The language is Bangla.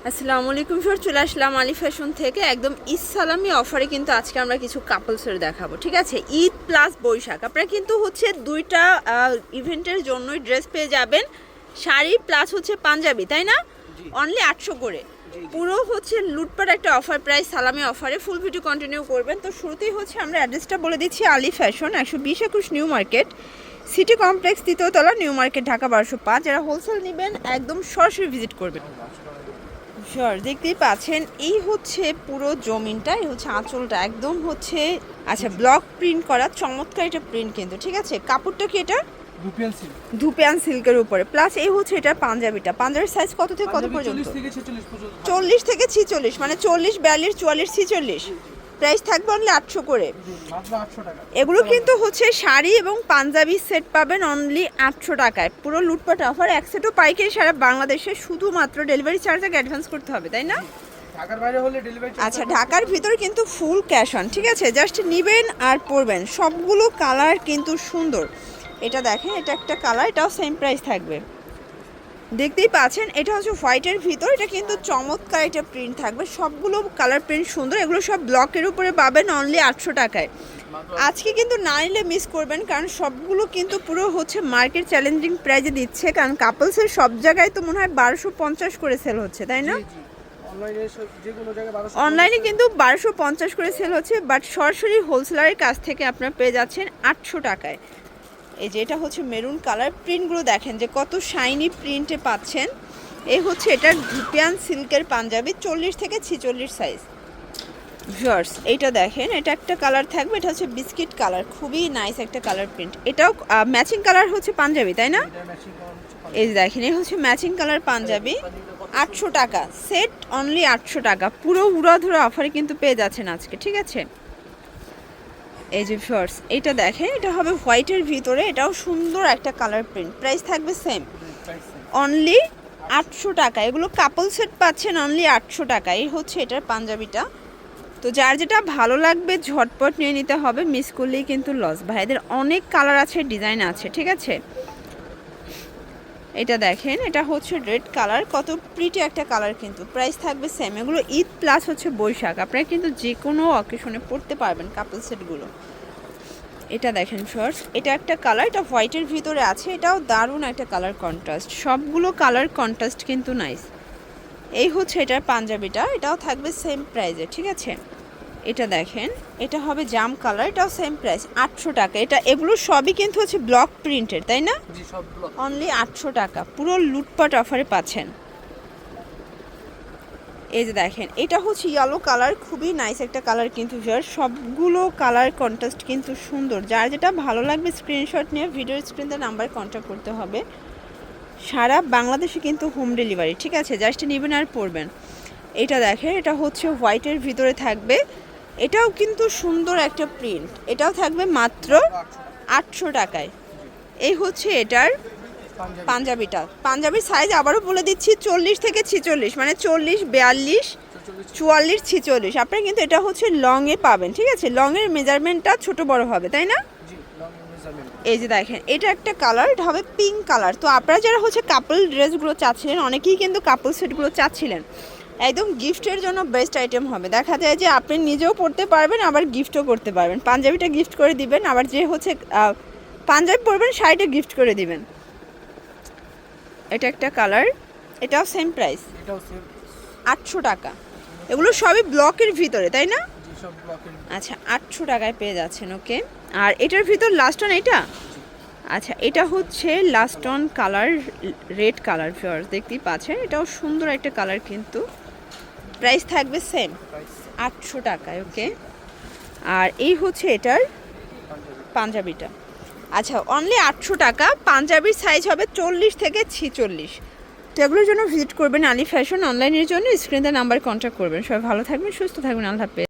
আসসালামু আলাইকুম ফ্রেন্ডস, চলে আসলাম আলী ফ্যাশন থেকে একদম ঈদ সালামি অফারে কিন্তু আজকে আমরা কিছু কাপলসের দেখাবো। ঠিক আছে, ঈদ প্লাস বৈশাখ আপনারা কিন্তু হচ্ছে দুইটা ইভেন্টের জন্যই ড্রেস পেয়ে যাবেন, শাড়ি প্লাস হচ্ছে পাঞ্জাবি, তাই না? অনলি 800 করে পুরো হচ্ছে লুটপাট একটা অফার, প্রাইস সালামি অফারে। ফুল ভিডিও কন্টিনিউ করবেন। তো শুরুতেই হচ্ছে আমরা অ্যাড্রেসটা বলে দিচ্ছি, Ali fashion 120-21 new market, city complex, তৃতীয়তলা, নিউ মার্কেট, ঢাকা 1205। যারা হোলসেল নেবেন একদম সরাসরি ভিজিট করবেন। শিওর, দেখতেই পাচ্ছেন এই হচ্ছে পুরো জমিনটা, এই হচ্ছে আঁচলটা একদম হচ্ছে আচ্ছা ব্লক প্রিন্ট করা, চমৎকার এটা প্রিন্ট কিন্তু। ঠিক আছে, কাপড়টা কি এটা ধুপিয়ান সিল্কের উপরে, প্লাস এই হচ্ছে এটা পাঞ্জাবিটা। পাঞ্জাবির সাইজ কত থেকে কত পর্যন্ত? 40 থেকে 46, মানে 40, 42, 44, 46। প্রাইস থাকবে অনলি 800 করে। এগুলো কিন্তু হচ্ছে শাড়ি এবং পাঞ্জাবি সেট পাবেন অনলি 800 টাকায়। পুরো লুটপাট অফার। এক সেটও পাইকারি সারা বাংলাদেশে, শুধুমাত্র ডেলিভারি চার্জ আগে অ্যাডভান্স করতে হবে, তাই না? আচ্ছা, ঢাকার ভিতর কিন্তু ফুল ক্যাশ অন। ঠিক আছে, জাস্ট নেবেন আর পরবেন। সবগুলো কালার কিন্তু সুন্দর। এটা দেখেন, এটা একটা কালার, এটাও সেম প্রাইস থাকবে। দেখতেই পাচ্ছেন এটা হচ্ছে হোয়াইটের ভিতর, এটা কিন্তু চমৎকার একটা প্রিন্ট থাকবে। সবগুলো কালার প্রিন্ট সুন্দর। এগুলো সব ব্লকের উপরে পাবেন অনলি 800 টাকায়। আজকে কিন্তু না নিলে মিস করবেন, কারণ সবগুলো কিন্তু পুরো হচ্ছে মার্কেট চ্যালেঞ্জিং প্রাইজে দিচ্ছে। কারণ কাপলসের সব জায়গায় তো মনে হয় 1250 করে সেল হচ্ছে, তাই না? অনলাইনে কিন্তু 1250 করে সেল হচ্ছে, বাট সরাসরি হোলসেলারের কাছ থেকে আপনারা পেয়ে যাচ্ছেন 800 টাকায়। এই যে এটা হচ্ছে মেরুন কালার, প্রিন্টগুলো দেখেন যে কত শাইনি প্রিন্টে পাচ্ছেন। এই হচ্ছে এটার ধুপিয়ান সিল্কের পাঞ্জাবি, 40 থেকে 46 সাইজ। ভিউয়ার্স, এইটা দেখেন, এটা একটা কালার থাকবে, এটা হচ্ছে বিস্কিট কালার, খুবই নাইস একটা কালার প্রিন্ট। এটাও ম্যাচিং কালার হচ্ছে পাঞ্জাবি, তাই না? এই যে দেখেন, এই হচ্ছে ম্যাচিং কালার পাঞ্জাবি, 800 টাকা সেট, অনলি 800 টাকা। পুরো উড়াধুরা অফারে কিন্তু পেয়ে যাচ্ছেন আজকে। ঠিক আছে, এই যে শর্টস, এটা দেখেন, এটা হবে হোয়াইটের ভিতরে, এটাও সুন্দর একটা কালার প্রিন্ট। প্রাইস থাকবে সেম, অনলি 800 টাকা। এগুলো কাপল সেট পাচ্ছেন অনলি 800 টাকা। এই হচ্ছে এটার পাঞ্জাবিটা। তো যার যেটা ভালো লাগবে ঝটপট নিয়ে নিতে হবে, মিস করলেই কিন্তু লস। ভাইদের অনেক কালার আছে, ডিজাইন আছে। ঠিক আছে, এটা দেখেন, এটা হচ্ছে রেড কালার, কত প্রিটি একটা কালার কিন্তু। প্রাইস থাকবে সেম। এগুলো ঈদ প্লাস হচ্ছে বৈশাখ, আপনারা কিন্তু যে কোনো অকেশনে পড়তে পারবেন কাপল সেটগুলো। এটা দেখেন শর্টস, এটা একটা কালার, এটা হোয়াইটের ভিতরে আছে, এটাও দারুণ একটা কালার কন্ট্রাস্ট। সবগুলো কালার কন্ট্রাস্ট কিন্তু নাইস। এই হচ্ছে এটার পাঞ্জাবিটা, এটাও থাকবে সেম প্রাইসে। ঠিক আছে, এটা দেখেন, এটা হবে জাম কালার, এটাও সেম প্রাইস 800 টাকা। এটা এগুলো সবই কিন্তু হচ্ছে ব্লক প্রিন্টের, তাই না? অনলি 800 টাকা, পুরো লুটপাট অফারে পাচ্ছেন। এই যে দেখেন, এটা হচ্ছে ইয়েলো কালার, খুবই নাইস একটা কালার কিন্তু। সবগুলো কালার কন্ট্রাস্ট কিন্তু সুন্দর। যার যেটা ভালো লাগবে স্ক্রিনশট নিয়ে ভিডিওর স্ক্রিনে নাম্বার কন্ট্যাক্ট করতে হবে। সারা বাংলাদেশে কিন্তু হোম ডেলিভারি। ঠিক আছে, জাস্ট নেবেন আর পরবেন। এটা দেখেন, এটা হচ্ছে হোয়াইটের ভিতরে থাকবে, এটাও কিন্তু সুন্দর একটা প্রিন্ট, এটাও থাকবে মাত্র 800 টাকায়। এই হচ্ছে এটার পাঞ্জাবিটা। পাঞ্জাবির সাইজ আবারও বলে দিচ্ছি, 40 থেকে 46, মানে 40, 42, 44, 46। আপনারা কিন্তু এটা হচ্ছে লংয়ে পাবেন। ঠিক আছে, লংয়ের মেজারমেন্টটা ছোট বড় হবে, তাই না? এই যে দেখেন, এটা একটা কালার, এটা হবে পিঙ্ক কালার। তো আপনারা যারা হচ্ছে কাপল ড্রেসগুলো চাচ্ছিলেন, অনেকেই কিন্তু কাপল সেটগুলো চাচ্ছিলেন, একদম গিফটের জন্য বেস্ট আইটেম হবে। দেখা যায় যে আপনি নিজেও পরতে পারবেন, আবার গিফটও করতে পারবেন। পাঞ্জাবিটা গিফট করে দিবেন, আবার যে হচ্ছে পাঞ্জাবি পরবেন শাড়িটা গিফট করে দিবেন। এটা একটা কালার, এটাও সেম প্রাইস, 800 টাকা। এগুলো সবই ব্লকের ভিতরে, তাই না? আচ্ছা, 800 টাকায় পেয়ে যাচ্ছেন। ওকে, আর এটার ভিতর লাস্ট অন এটা। আচ্ছা, এটা হচ্ছে last on colour, red colour. ফিওর, দেখতেই পাচ্ছেন, এটাও সুন্দর একটা কালার কিন্তু। প্রাইস থাকবে সেম, 800 টাকায়। ওকে, আর এই হচ্ছে এটার পাঞ্জাবিটা। আচ্ছা, অনলি 800 টাকা। পাঞ্জাবির সাইজ হবে 40 থেকে 46। তো এগুলোর জন্য ভিজিট করবেন আলী ফ্যাশন। অনলাইনের জন্য স্ক্রিনে নাম্বার কন্ট্যাক্ট করবেন। সবাই ভালো থাকবেন, সুস্থ থাকবেন, আল্লাহ হাফেজ।